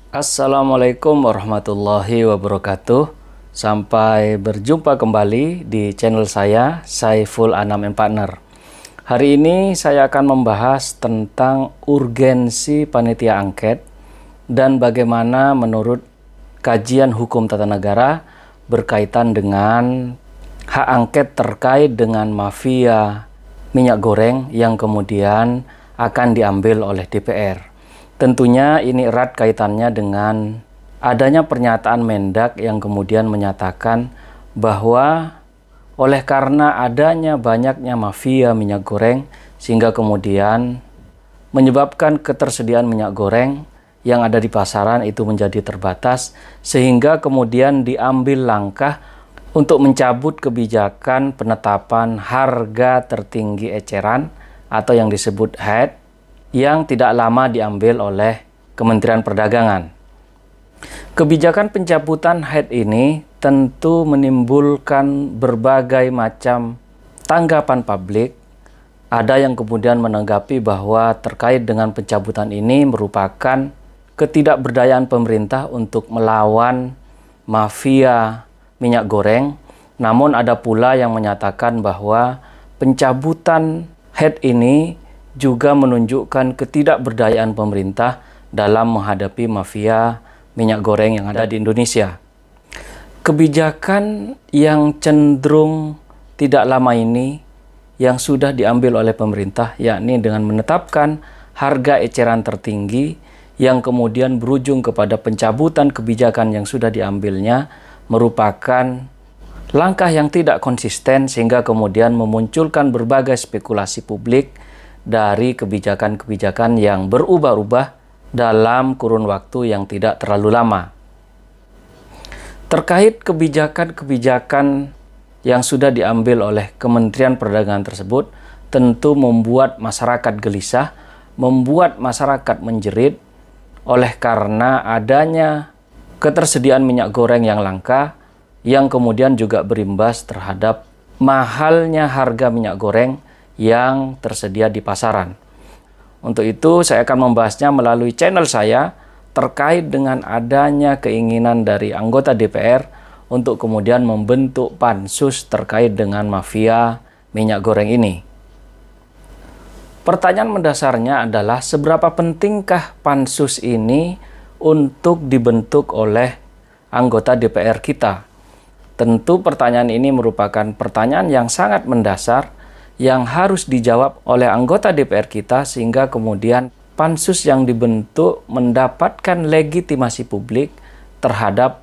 Assalamualaikum warahmatullahi wabarakatuh. Sampai berjumpa kembali di channel saya, Saiful Anam and Partner. Hari ini saya akan membahas tentang urgensi panitia angket dan bagaimana menurut kajian hukum tata negara berkaitan dengan hak angket terkait dengan mafia minyak goreng yang kemudian akan diambil oleh DPR. Tentunya ini erat kaitannya dengan adanya pernyataan Mendak yang kemudian menyatakan bahwa oleh karena adanya banyaknya mafia minyak goreng sehingga kemudian menyebabkan ketersediaan minyak goreng yang ada di pasaran itu menjadi terbatas, sehingga kemudian diambil langkah untuk mencabut kebijakan penetapan harga tertinggi eceran atau yang disebut HET yang tidak lama diambil oleh Kementerian Perdagangan. Kebijakan pencabutan HET ini tentu menimbulkan berbagai macam tanggapan publik. Ada yang kemudian menanggapi bahwa terkait dengan pencabutan ini merupakan ketidakberdayaan pemerintah untuk melawan mafia minyak goreng. Namun ada pula yang menyatakan bahwa pencabutan HET ini juga menunjukkan ketidakberdayaan pemerintah dalam menghadapi mafia minyak goreng yang ada di Indonesia. Kebijakan yang cenderung tidak lama ini yang sudah diambil oleh pemerintah, yakni dengan menetapkan harga eceran tertinggi yang kemudian berujung kepada pencabutan kebijakan yang sudah diambilnya, merupakan langkah yang tidak konsisten sehingga kemudian memunculkan berbagai spekulasi publik dari kebijakan-kebijakan yang berubah-ubah dalam kurun waktu yang tidak terlalu lama. Terkait kebijakan-kebijakan yang sudah diambil oleh Kementerian Perdagangan tersebut, tentu membuat masyarakat gelisah, membuat masyarakat menjerit oleh karena adanya ketersediaan minyak goreng yang langka, yang kemudian juga berimbas terhadap mahalnya harga minyak goreng yang tersedia di pasaran. Untuk itu saya akan membahasnya melalui channel saya terkait dengan adanya keinginan dari anggota DPR untuk kemudian membentuk pansus terkait dengan mafia minyak goreng ini. Pertanyaan mendasarnya adalah seberapa pentingkah pansus ini untuk dibentuk oleh anggota DPR kita? Tentu pertanyaan ini merupakan pertanyaan yang sangat mendasar yang harus dijawab oleh anggota DPR kita sehingga kemudian pansus yang dibentuk mendapatkan legitimasi publik terhadap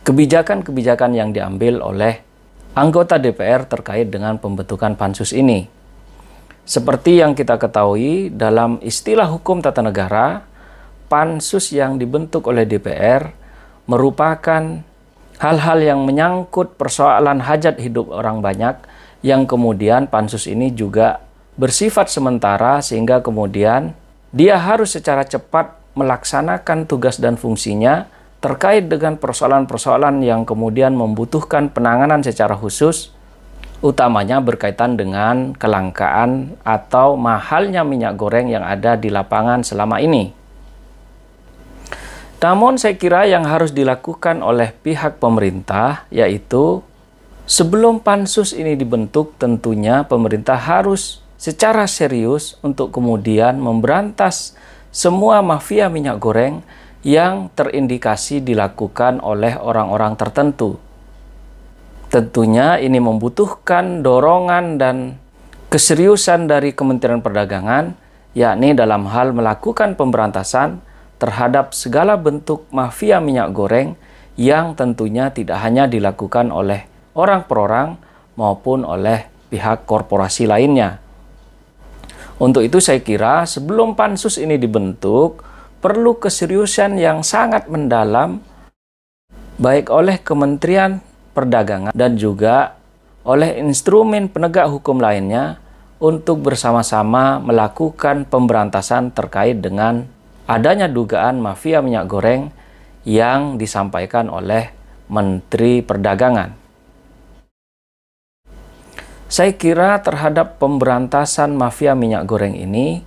kebijakan-kebijakan yang diambil oleh anggota DPR terkait dengan pembentukan pansus ini. Seperti yang kita ketahui dalam istilah hukum tata negara, pansus yang dibentuk oleh DPR merupakan hal-hal yang menyangkut persoalan hajat hidup orang banyak, yang kemudian pansus ini juga bersifat sementara sehingga kemudian dia harus secara cepat melaksanakan tugas dan fungsinya terkait dengan persoalan-persoalan yang kemudian membutuhkan penanganan secara khusus, utamanya berkaitan dengan kelangkaan atau mahalnya minyak goreng yang ada di lapangan selama ini. Namun saya kira yang harus dilakukan oleh pihak pemerintah yaitu sebelum pansus ini dibentuk, tentunya pemerintah harus secara serius untuk kemudian memberantas semua mafia minyak goreng yang terindikasi dilakukan oleh orang-orang tertentu. Tentunya ini membutuhkan dorongan dan keseriusan dari Kementerian Perdagangan, yakni dalam hal melakukan pemberantasan terhadap segala bentuk mafia minyak goreng yang tentunya tidak hanya dilakukan oleh orang per orang maupun oleh pihak korporasi lainnya. Untuk itu saya kira sebelum pansus ini dibentuk, perlu keseriusan yang sangat mendalam baik oleh Kementerian Perdagangan dan juga oleh instrumen penegak hukum lainnya untuk bersama-sama melakukan pemberantasan terkait dengan adanya dugaan mafia minyak goreng yang disampaikan oleh Menteri Perdagangan. Saya kira terhadap pemberantasan mafia minyak goreng ini,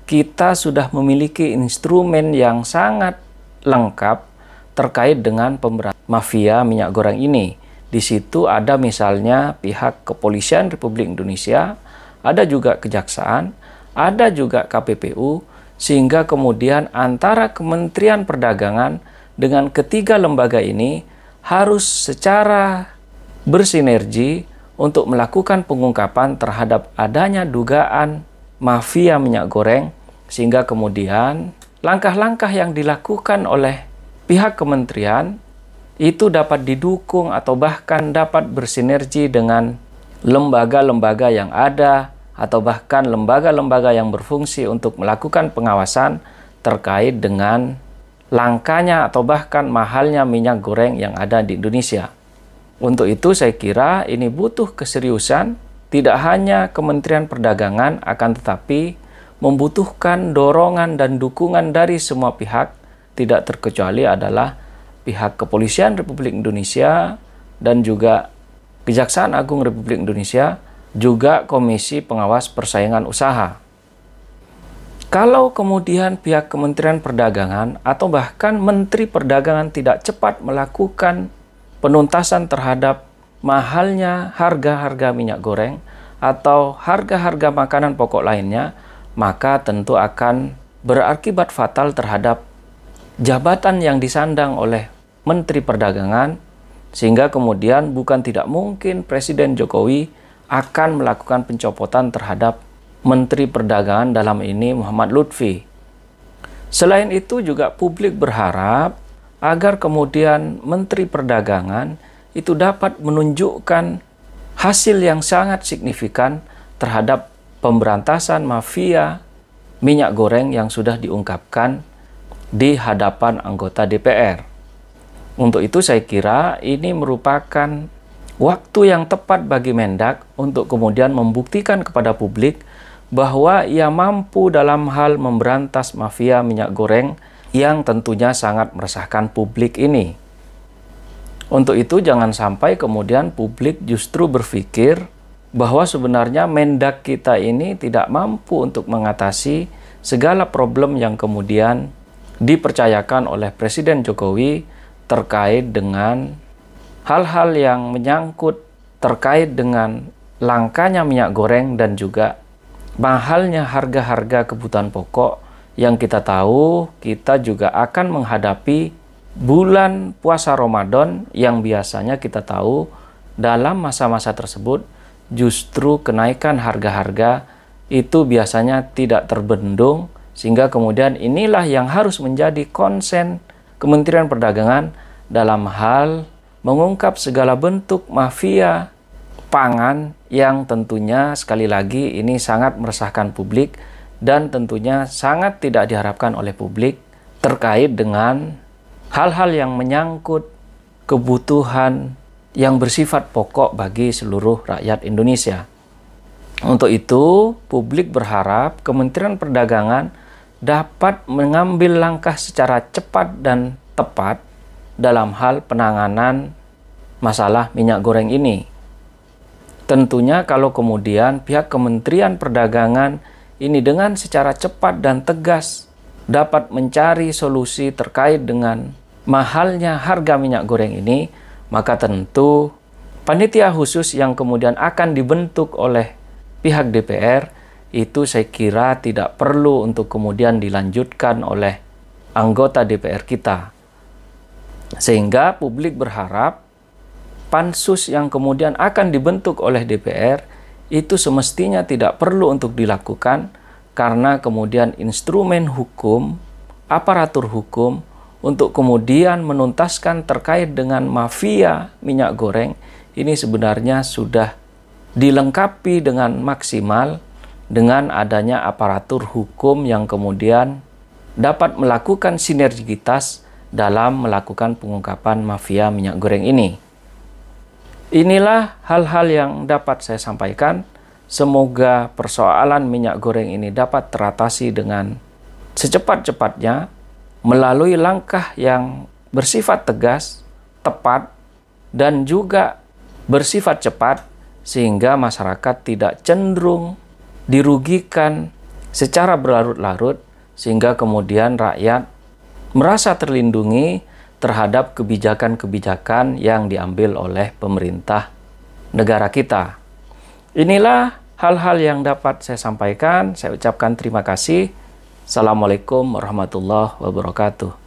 kita sudah memiliki instrumen yang sangat lengkap terkait dengan pemberantasan mafia minyak goreng ini. Di situ ada misalnya pihak Kepolisian Republik Indonesia, ada juga Kejaksaan, ada juga KPPU, sehingga kemudian antara Kementerian Perdagangan dengan ketiga lembaga ini harus secara bersinergi untuk melakukan pengungkapan terhadap adanya dugaan mafia minyak goreng, sehingga kemudian langkah-langkah yang dilakukan oleh pihak kementerian itu dapat didukung atau bahkan dapat bersinergi dengan lembaga-lembaga yang ada atau bahkan lembaga-lembaga yang berfungsi untuk melakukan pengawasan terkait dengan langkanya atau bahkan mahalnya minyak goreng yang ada di Indonesia. Untuk itu saya kira ini butuh keseriusan, tidak hanya Kementerian Perdagangan, akan tetapi membutuhkan dorongan dan dukungan dari semua pihak, tidak terkecuali adalah pihak Kepolisian Republik Indonesia dan juga Kejaksaan Agung Republik Indonesia, juga Komisi Pengawas Persaingan Usaha. Kalau kemudian pihak Kementerian Perdagangan atau bahkan Menteri Perdagangan tidak cepat melakukan penuntasan terhadap mahalnya harga-harga minyak goreng atau harga-harga makanan pokok lainnya, maka tentu akan berakibat fatal terhadap jabatan yang disandang oleh Menteri Perdagangan, sehingga kemudian bukan tidak mungkin Presiden Jokowi akan melakukan pencopotan terhadap Menteri Perdagangan, dalam ini Muhammad Lutfi. Selain itu juga publik berharap agar kemudian Menteri Perdagangan itu dapat menunjukkan hasil yang sangat signifikan terhadap pemberantasan mafia minyak goreng yang sudah diungkapkan di hadapan anggota DPR. Untuk itu saya kira ini merupakan waktu yang tepat bagi Mendak untuk kemudian membuktikan kepada publik bahwa ia mampu dalam hal memberantas mafia minyak goreng yang tentunya sangat meresahkan publik ini. Untuk itu jangan sampai kemudian publik justru berpikir bahwa sebenarnya Mendak kita ini tidak mampu untuk mengatasi segala problem yang kemudian dipercayakan oleh Presiden Jokowi terkait dengan hal-hal yang menyangkut terkait dengan langkanya minyak goreng dan juga mahalnya harga-harga kebutuhan pokok yang kita tahu kita juga akan menghadapi bulan puasa Ramadan yang biasanya kita tahu dalam masa-masa tersebut justru kenaikan harga-harga itu biasanya tidak terbendung, sehingga kemudian inilah yang harus menjadi konsen Kementerian Perdagangan dalam hal mengungkap segala bentuk mafia pangan yang tentunya sekali lagi ini sangat meresahkan publik dan tentunya sangat tidak diharapkan oleh publik terkait dengan hal-hal yang menyangkut kebutuhan yang bersifat pokok bagi seluruh rakyat Indonesia. Untuk itu, publik berharap Kementerian Perdagangan dapat mengambil langkah secara cepat dan tepat dalam hal penanganan masalah minyak goreng ini. Tentunya kalau kemudian pihak Kementerian Perdagangan ini dengan secara cepat dan tegas dapat mencari solusi terkait dengan mahalnya harga minyak goreng ini, maka tentu panitia khusus yang kemudian akan dibentuk oleh pihak DPR itu saya kira tidak perlu untuk kemudian dilanjutkan oleh anggota DPR kita. Sehingga publik berharap pansus yang kemudian akan dibentuk oleh DPR itu semestinya tidak perlu untuk dilakukan karena kemudian instrumen hukum, aparatur hukum untuk kemudian menuntaskan terkait dengan mafia minyak goreng ini sebenarnya sudah dilengkapi dengan maksimal dengan adanya aparatur hukum yang kemudian dapat melakukan sinergitas dalam melakukan pengungkapan mafia minyak goreng ini. Inilah hal-hal yang dapat saya sampaikan. Semoga persoalan minyak goreng ini dapat teratasi dengan secepat-cepatnya melalui langkah yang bersifat tegas, tepat, dan juga bersifat cepat sehingga masyarakat tidak cenderung dirugikan secara berlarut-larut sehingga kemudian rakyat merasa terlindungi terhadap kebijakan-kebijakan yang diambil oleh pemerintah negara kita. Inilah hal-hal yang dapat saya sampaikan. Saya ucapkan terima kasih. Assalamualaikum warahmatullahi wabarakatuh.